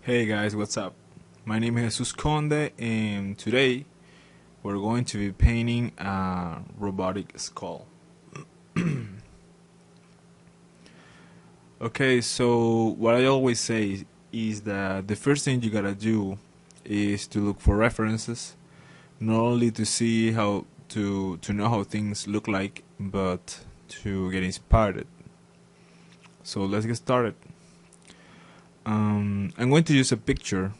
Hey guys, what's up? My name is Jesus Conde, and today we're going to be painting a robotic skull. Okay, so what I always say is that the first thing you gotta do is to look for references, not only to see how to know how things look like, but to get inspired. So let's get started. I'm going to use a picture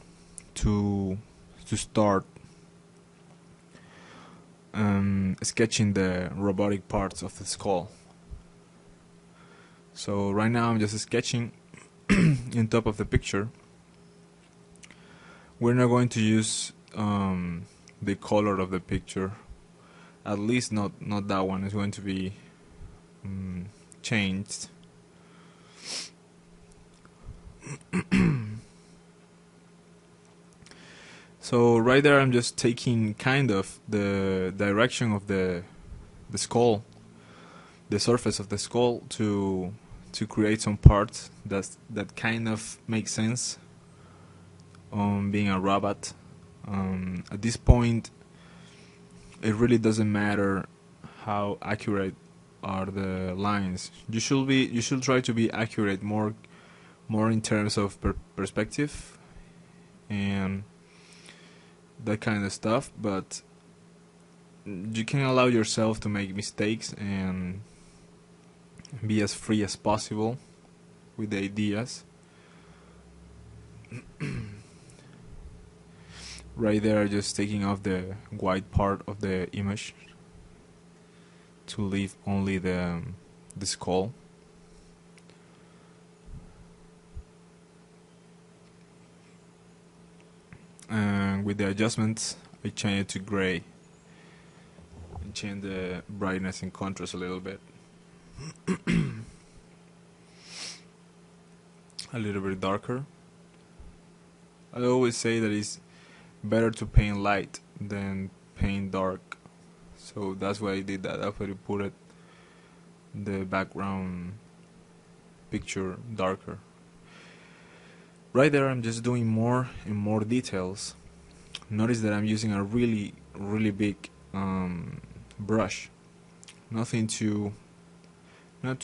to start sketching the robotic parts of the skull. So right now I'm just sketching in top of the picture. We're not going to use the color of the picture. At least not that one. It's going to be changed. So right there I'm just taking kind of the direction of the skull, the surface of the skull, to create some parts that kind of make sense on being a robot. At this point, it really doesn't matter how accurate are the lines. You should try to be accurate more in terms of perspective and that kind of stuff, but you can allow yourself to make mistakes and be as free as possible with the ideas. Right there, just taking off the white part of the image to leave only the skull. And with the adjustments, I change it to gray and change the brightness and contrast a little bit. A little bit darker. I always say that it's better to paint light than paint dark, so that's why I did that. That's why I put it the background picture darker. Right there I'm just doing more and more details. Notice that I'm using a really big brush. Not too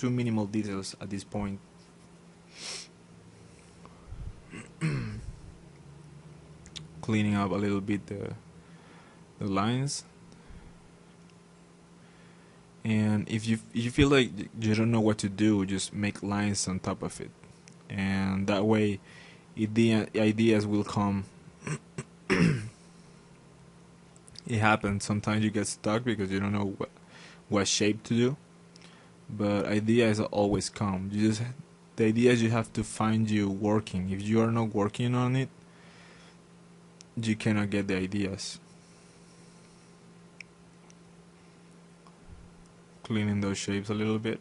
minimal details at this point. Cleaning up a little bit the lines. And if you feel like you don't know what to do, just make lines on top of it, and that way ideas will come. It happens sometimes, you get stuck because you don't know what shape to do, but ideas always come. The ideas you have to find you working. If you are not working on it, you cannot get the ideas. Cleaning those shapes a little bit.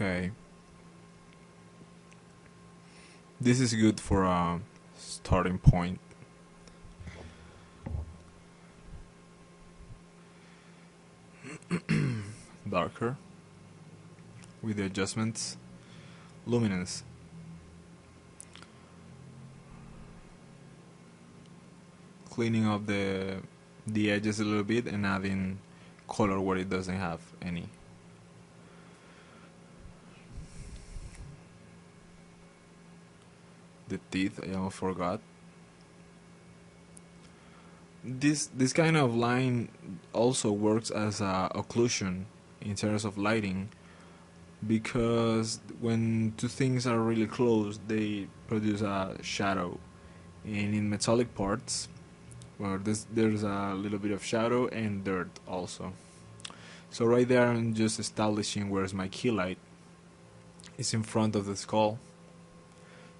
Okay. This is good for a starting point. Darker with the adjustments. Luminance. Cleaning up the edges a little bit and adding color where it doesn't have any. The teeth, I almost forgot. This kind of line also works as a occlusion in terms of lighting, because when two things are really close, they produce a shadow. And in metallic parts, well, there's a little bit of shadow and dirt also. So right there I'm just establishing where's my key light. It's in front of the skull.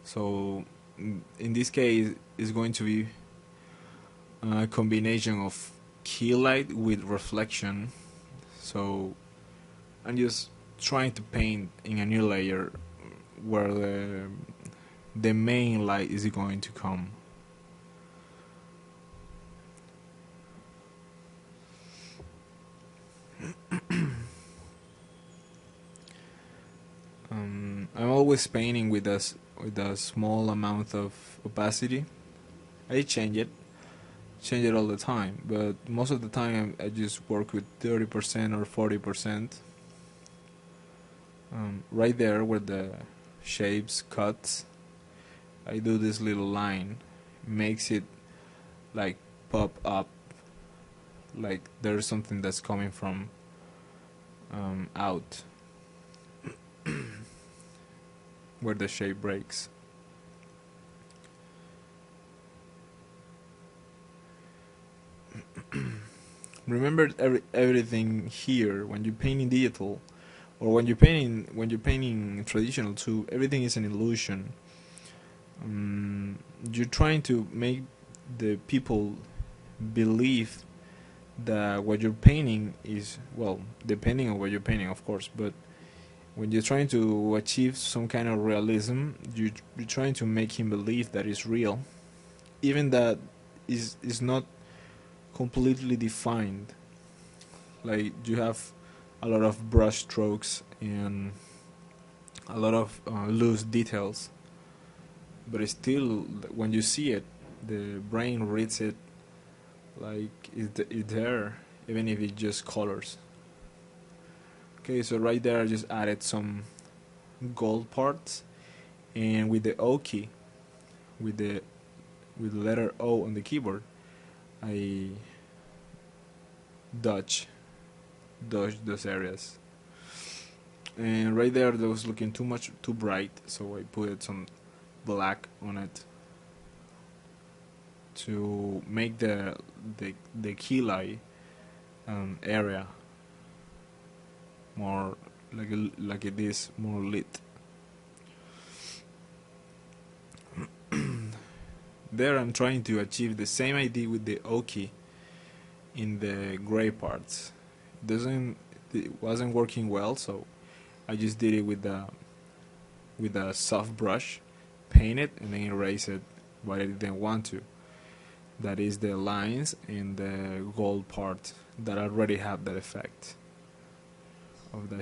So in this case, it's going to be a combination of key light with reflection. So I'm just trying to paint in a new layer where the main light is going to come. always painting with with a small amount of opacity. I change it all the time, but most of the time I just work with 30% or 40%. Right there where the shapes cuts, I do this little line, makes it like pop up, like there's something that's coming from out where the shape breaks. Remember everything here when you're painting digital, or when you're painting traditional too. Everything is an illusion. You're trying to make the people believe that what you're painting is, well, depending on what you're painting, of course, but when you're trying to achieve some kind of realism, you're trying to make him believe that it's real, even that is not completely defined. Like you have a lot of brush strokes and a lot of loose details, but it's still, when you see it, the brain reads it like it's there, even if it's just colors. Okay, so right there I just added some gold parts, and with the O key, with the letter O on the keyboard, I dodge those areas. And right there, that was looking too bright, so I put some black on it to make the key light area more like it is more lit. There I'm trying to achieve the same idea with the O key in the gray parts. It wasn't working well, so I just did it with a soft brush, paint it, and then erase it what I didn't want to. That is the lines and the gold part that already have that effect of the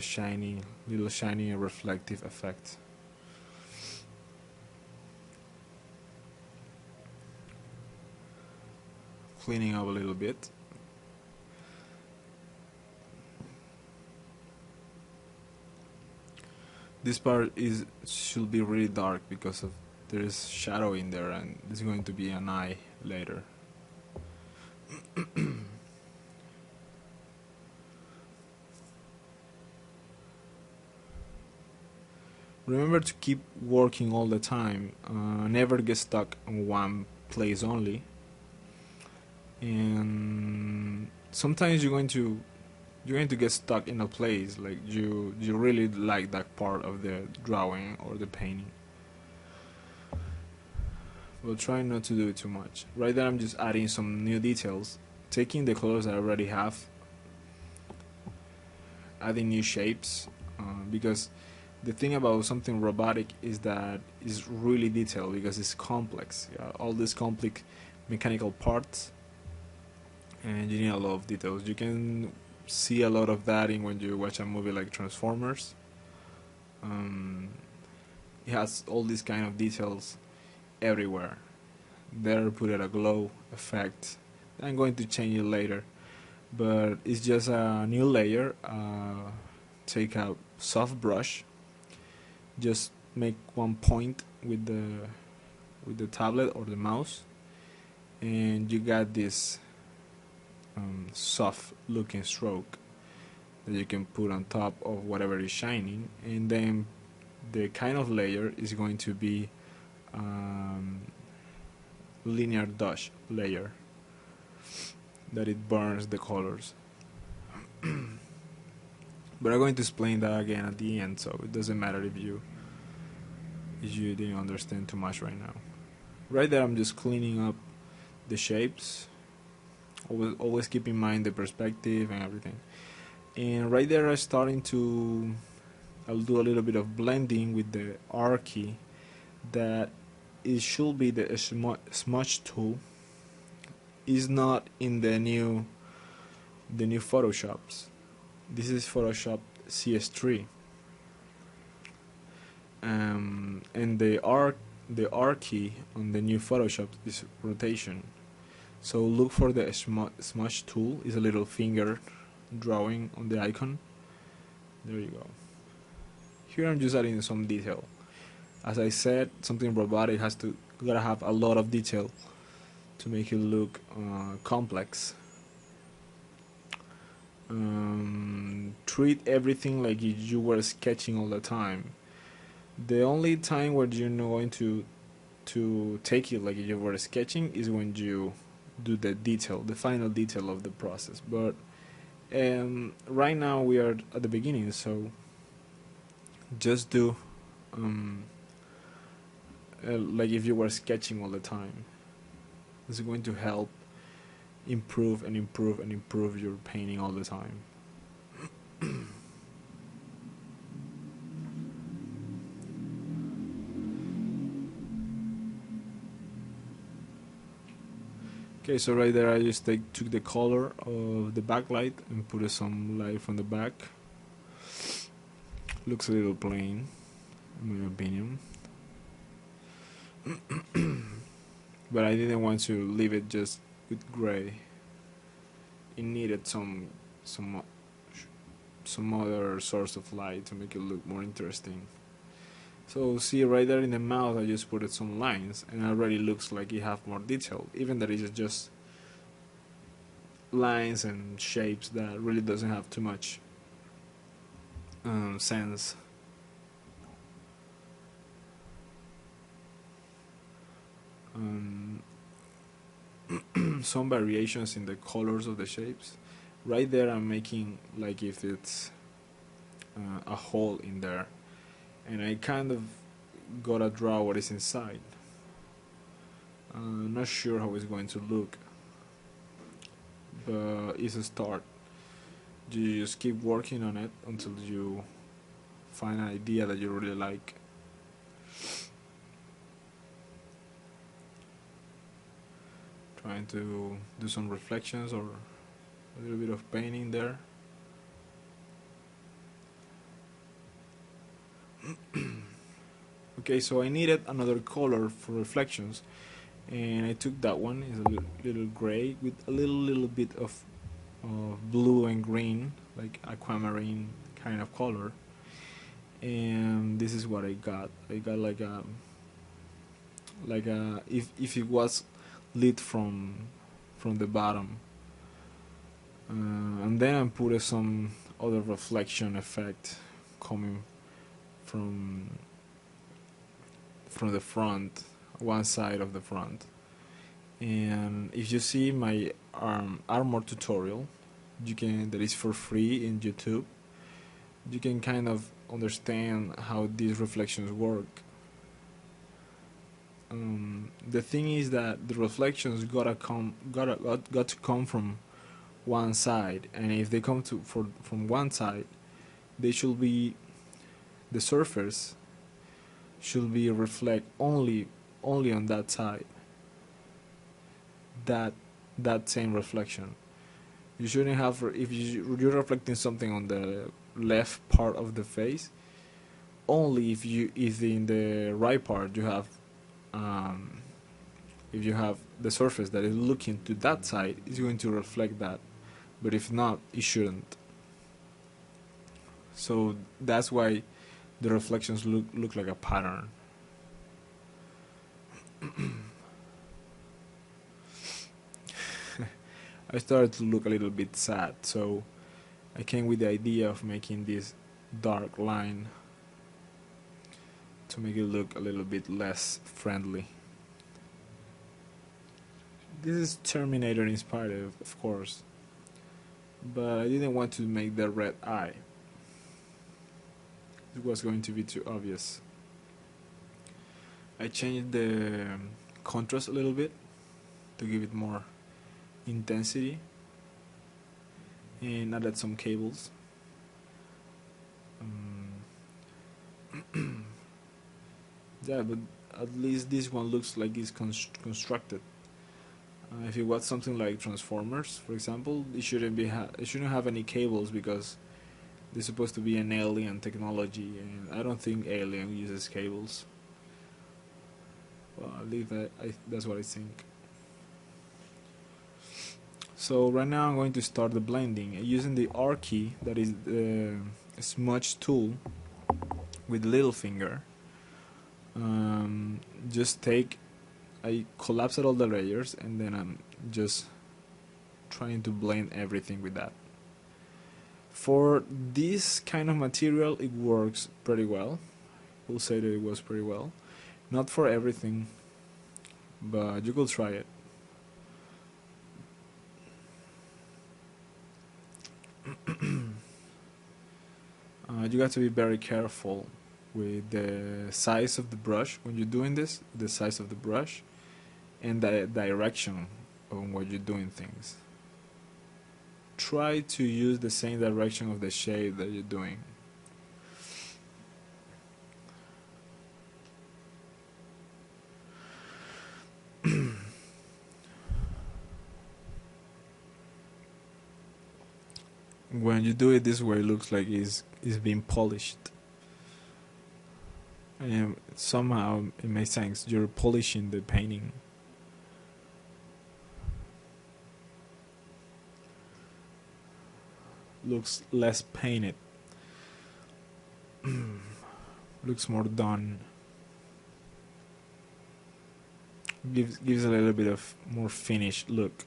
little shiny reflective effect. Cleaning up a little bit. This part should be really dark because of there is shadow in there, and it's going to be an eye later. Remember to keep working all the time. Never get stuck in one place only. And sometimes you're going to get stuck in a place, like you really like that part of the drawing or the painting, but try not to do it too much. Right there I'm just adding some new details, taking the colors I already have, adding new shapes, because the thing about something robotic is that it's really detailed because it's complex. All these complex mechanical parts, and you need a lot of details. You can see a lot of that in when you watch a movie like Transformers. It has all these kind of details everywhere. There, put it a glow effect. I'm going to change it later, but it's just a new layer. Take a soft brush, just make one point with the tablet or the mouse, and you got this soft looking stroke that you can put on top of whatever is shining, and then the kind of layer is going to be linear dodge layer that it burns the colors. But I'm going to explain that again at the end, so it doesn't matter if you didn't understand too much right now. Right there I'm just cleaning up the shapes. Always keep in mind the perspective and everything. And right there I'll do a little bit of blending with the R key. That it should be the smudge tool. Is not in the new Photoshops. This is Photoshop CS3. And the R key on the new Photoshop is rotation. So look for the smush tool. Is a little finger drawing on the icon. There you go. Here I'm just adding some detail. As I said, something robotic gotta have a lot of detail to make it look complex. Treat everything like you were sketching all the time. The only time where you're not going to take it like you were sketching is when you do the final detail of the process. But right now we are at the beginning, so just do like if you were sketching all the time. This is going to help improve and improve and improve your painting all the time. Okay, so right there I just took the color of the backlight and put some light from the back. Looks a little plain, in my opinion. But I didn't want to leave it just with gray. It needed some other source of light to make it look more interesting. So see right there in the mouth I just put some lines and it already looks like it have more detail, even that it's just lines and shapes that really doesn't have too much sense. Some variations in the colors of the shapes. Right there I'm making like if it's a hole in there, and I kind of gotta draw what is inside. Not sure how it's going to look, but it's a start. You just keep working on it until you find an idea that you really like. Trying to do some reflections or a little bit of painting there. Okay, so I needed another color for reflections, and I took that one. It's a little gray with a little bit of blue and green, like aquamarine kind of color. And this is what I got. I got like a if it was lit from the bottom, and then I put some other reflection effect coming from the front, one side of the front. And if you see my armor tutorial, that is for free in YouTube, you can kind of understand how these reflections work. The thing is that the reflections got to come from one side, and if they come from one side, they should be the surface should be reflect only on that side. That same reflection. You shouldn't have, if you're reflecting something on the left part of the face, only if in the right part you have if you have the surface that is looking to that side, it's going to reflect that, but if not, it shouldn't. So that's why the reflections look like a pattern. I started to look a little bit sad, so I came with the idea of making this dark line to make it look a little bit less friendly. This is Terminator inspired, of course, but I didn't want to make the red eye. It was going to be too obvious. I changed the contrast a little bit to give it more intensity and added some cables. Yeah, but at least this one looks like it's constructed. If it was something like Transformers, for example, it shouldn't have any cables, because They're supposed to be an alien technology, and I don't think alien uses cables. Well, at least that's what I think. So right now I'm going to start the blending using the R key, that is the smudge tool with little finger. Just I collapsed all the layers, and then I'm just trying to blend everything with that. For this kind of material, it works pretty well. We'll say that it was pretty well. Not for everything, but you could try it. You got to be very careful with the size of the brush when you're doing this, the size of the brush, and the direction on what you're doing things. Try to use the same direction of the shade that you're doing. When you do it this way, it looks like it's being polished. And somehow it makes sense. You're polishing the painting. Looks less painted. Looks more done. Gives a little bit of more finished look.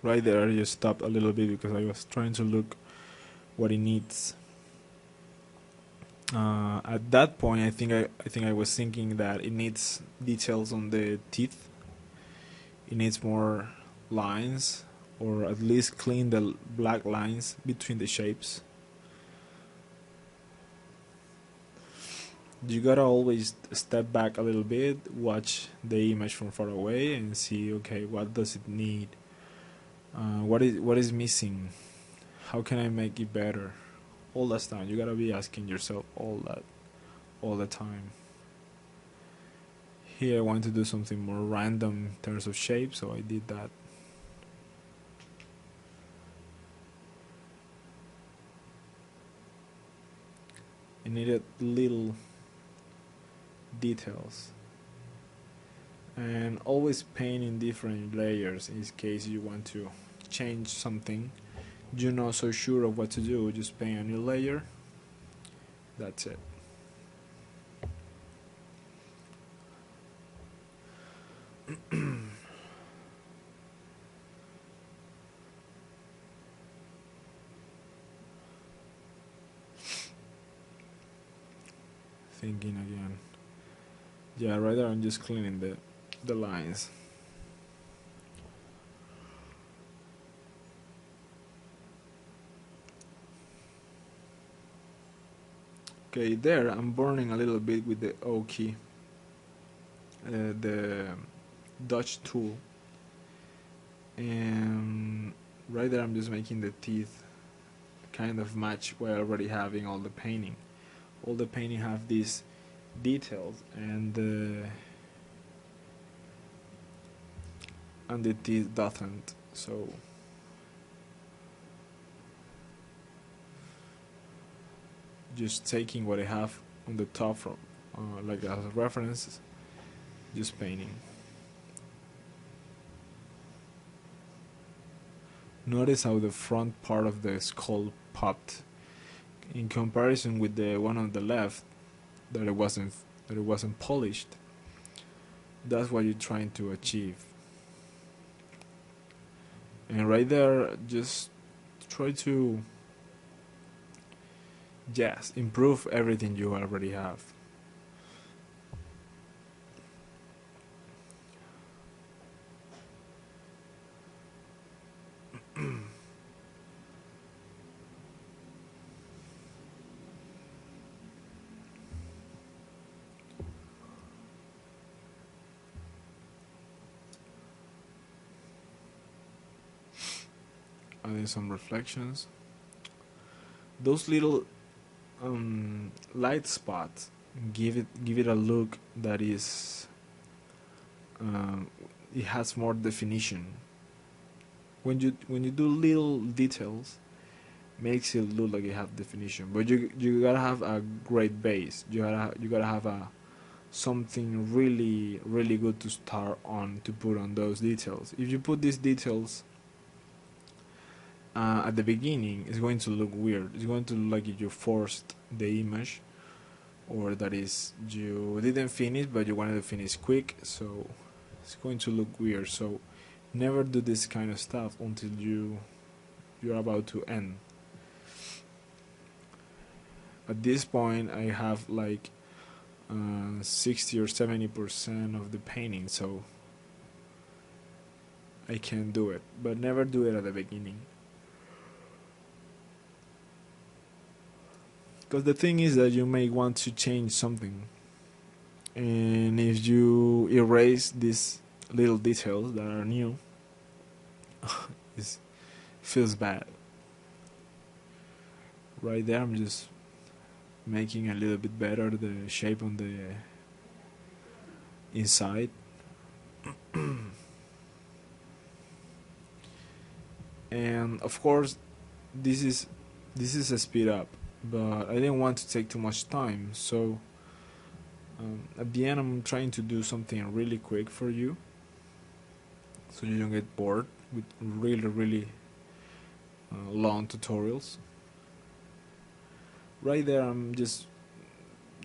Right there, I just stopped a little bit because I was trying to look what it needs. At that point, I think I was thinking that it needs details on the teeth. It needs more lines, or at least clean the black lines between the shapes. You gotta always step back a little bit, watch the image from far away, and see, okay, what does it need? What is missing? How can I make it better? All that stuff. You gotta be asking yourself all the time. Here I want to do something more random in terms of shape, so I did that. I needed little details. And always paint in different layers in case you want to change something. You're not so sure of what to do, just paint a new layer. That's it. Thinking again. Yeah, right there I'm just cleaning the lines. Okay, there I'm burning a little bit with the O key, the Dutch tool, and right there I'm just making the teeth kind of match what I already have in all the painting. All the painting have these details, and the teeth doesn't. So just taking what I have on the top from like as a reference, just painting. Notice how the front part of the skull popped in comparison with the one on the left, that it wasn't polished. That's what you're trying to achieve. And right there, just try to improve everything you already have. Adding some reflections. Those little light spots give it a look that is it has more definition. When you do little details, makes it look like you have definition. But you gotta have a great base. You gotta have a something really good to start on, to put on those details. If you put these details at the beginning, it's going to look weird. It's going to look like you forced the image, or that is, you didn't finish but you wanted to finish quick, so it's going to look weird. So never do this kind of stuff until you're about to end. At this point I have like 60 or 70% of the painting, so I can do it, but never do it at the beginning. Because the thing is that you may want to change something, and if you erase these little details that are new, it feels bad. Right there, I'm just making a little bit better the shape on the inside. And of course, this is a speed up, but I didn't want to take too much time, so at the end I'm trying to do something really quick for you, so you don't get bored with really long tutorials. Right there I'm just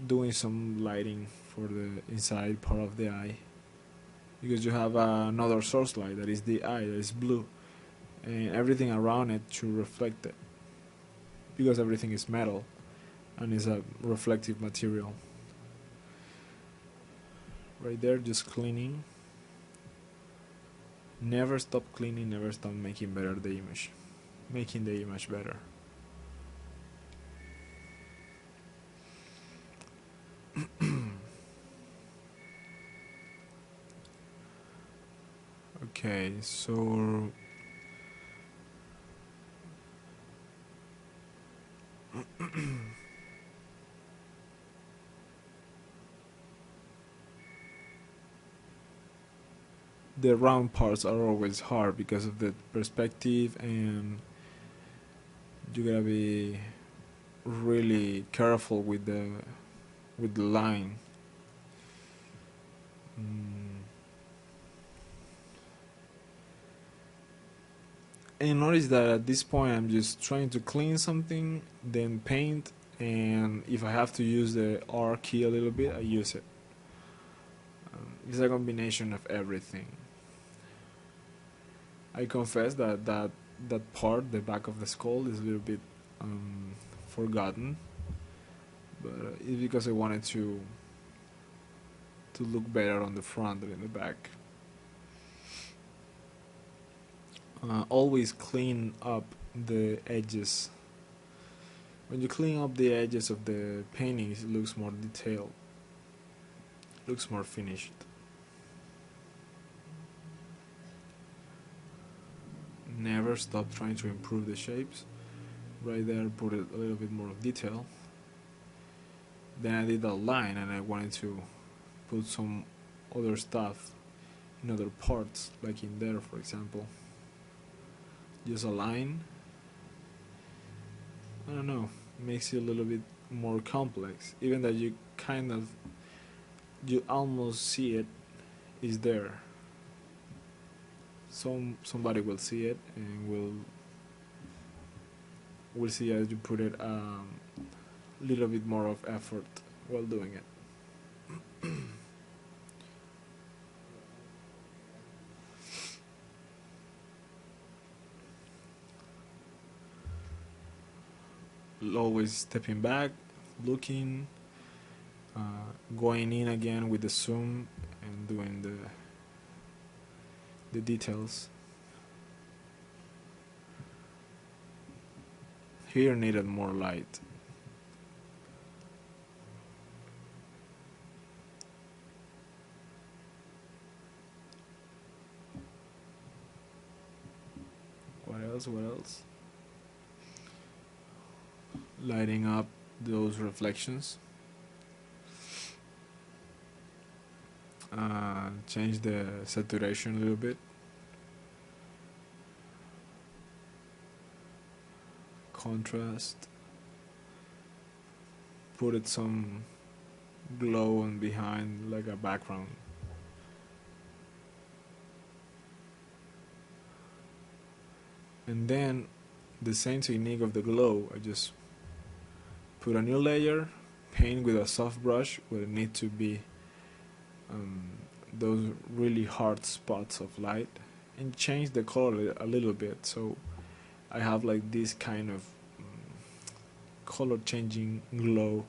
doing some lighting for the inside part of the eye, because you have another source light that is the eye, that is blue, and everything around it should reflect it, because everything is metal and is a reflective material. Right there, just cleaning. Never stop cleaning, never stop making better the image, making the image better. Okay, so the round parts are always hard because of the perspective, and you gotta be really careful with the line. And notice that at this point I'm just trying to clean something, then paint, and if I have to use the R key a little bit, I use it. It's a combination of everything. I confess that part, the back of the skull, is a little bit forgotten, but it's because I wanted to look better on the front than in the back. Always clean up the edges. When you clean up the edges of the paintings, it looks more detailed, looks more finished. Never stop trying to improve the shapes. Right there, put a little bit more of detail. Then I did a line, and I wanted to put some other stuff in other parts, like in there, for example. Just a line. I don't know, makes it a little bit more complex, even that you almost see it is there. Somebody will see it and will see as you put it little bit more of effort while doing it. Always stepping back, looking, going in again with the zoom and doing the details. Here needed more light. What else? What else? Lighting up those reflections. Change the saturation a little bit. contrast, put it some glow on behind like a background. And then the same technique of the glow, I just put a new layer, paint with a soft brush where it need to be those really hard spots of light, and change the color a little bit, so I have like this kind of color changing glow.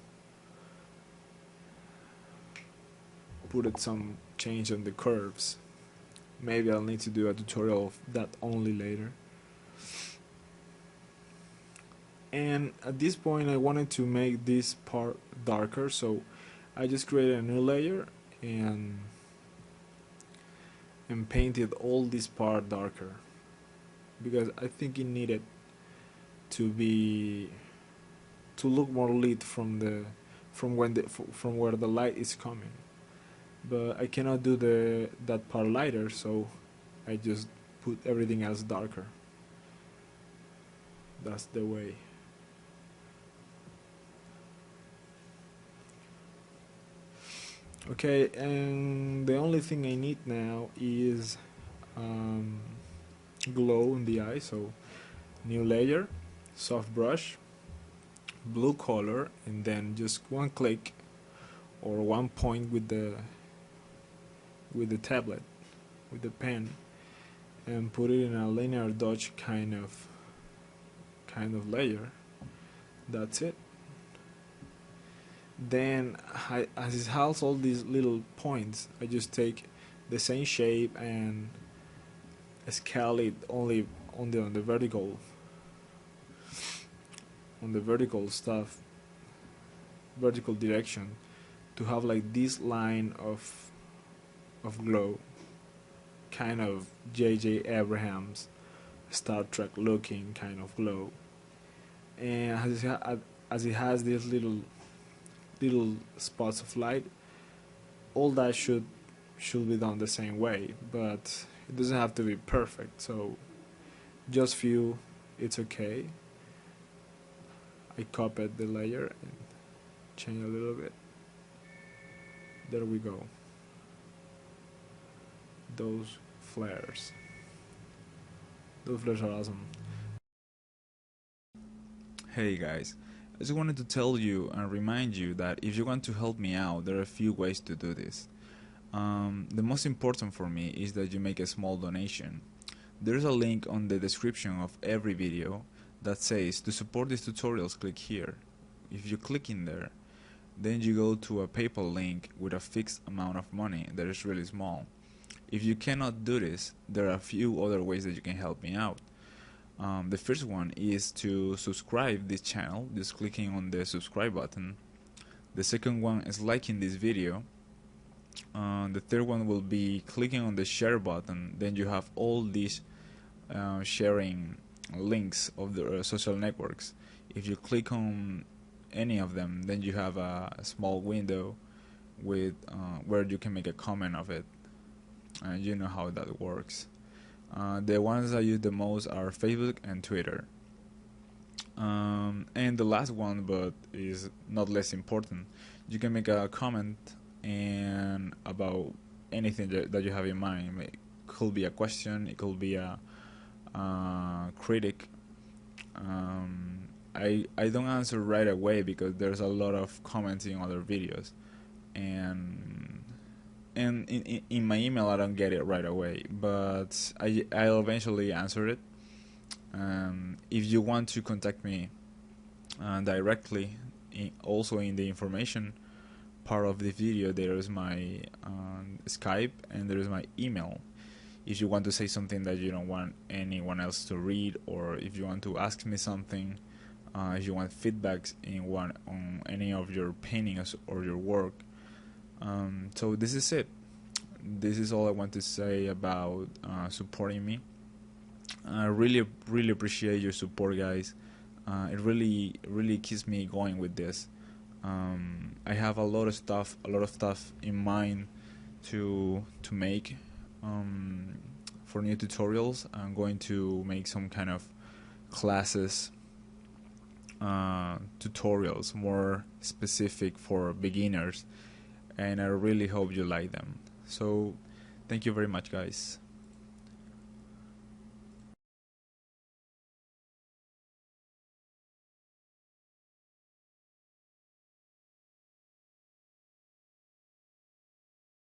Put it some change on the curves. Maybe I'll need to do a tutorial of that only later. And at this point I wanted to make this part darker, so I just created a new layer and painted all this part darker, because I think it needed to look more lit from where the light is coming. But I cannot do that part lighter, so I just put everything else darker. That's the way. Okay, and the only thing I need now is glow in the eye, so new layer, soft brush, blue color, and then just one click or one point with the tablet, with the pen, and put it in a linear dodge kind of layer. That's it. Then as it has all these little points, I just take the same shape and scale it only on the vertical stuff, vertical direction, to have like this line of glow, kind of J.J. Abrams Star Trek looking kind of glow. And as it has these little spots of light, all that should be done the same way, but it doesn't have to be perfect, so just few, it's okay. I copied the layer and change a little bit. There we go. Those flares are awesome. Hey guys, I just wanted to tell you and remind you that if you want to help me out, there are a few ways to do this. The most important for me is that you make a small donation. There's a link on the description of every video that says to support these tutorials, click here. If you click in there, then you go to a PayPal link with a fixed amount of money that is really small. If you cannot do this, there are a few other ways that you can help me out. The first one is to subscribe this channel, just clicking on the subscribe button. The second one is liking this video. The third one will be clicking on the share button. Then you have all these sharing links of the social networks. If you click on any of them, then you have a small window with where you can make a comment of it, and you know how that works. The ones I use the most are Facebook and Twitter. And the last one, but is not less important, you can make a comment and about anything that you have in mind. It could be a question, it could be a critic. I don't answer right away because there's a lot of comments in other videos, and in my email I don't get it right away, but I'll eventually answer it. If you want to contact me directly, also in the information part of the video there is my Skype and there is my email. If you want to say something that you don't want anyone else to read, or if you want to ask me something, if you want feedbacks on any of your paintings or your work. So this is it. This is all I want to say about supporting me. I really appreciate your support, guys. It really keeps me going with this. I have a lot of stuff in mind to make for new tutorials. I'm going to make some kind of classes tutorials more specific for beginners, and I really hope you like them. So thank you very much, guys.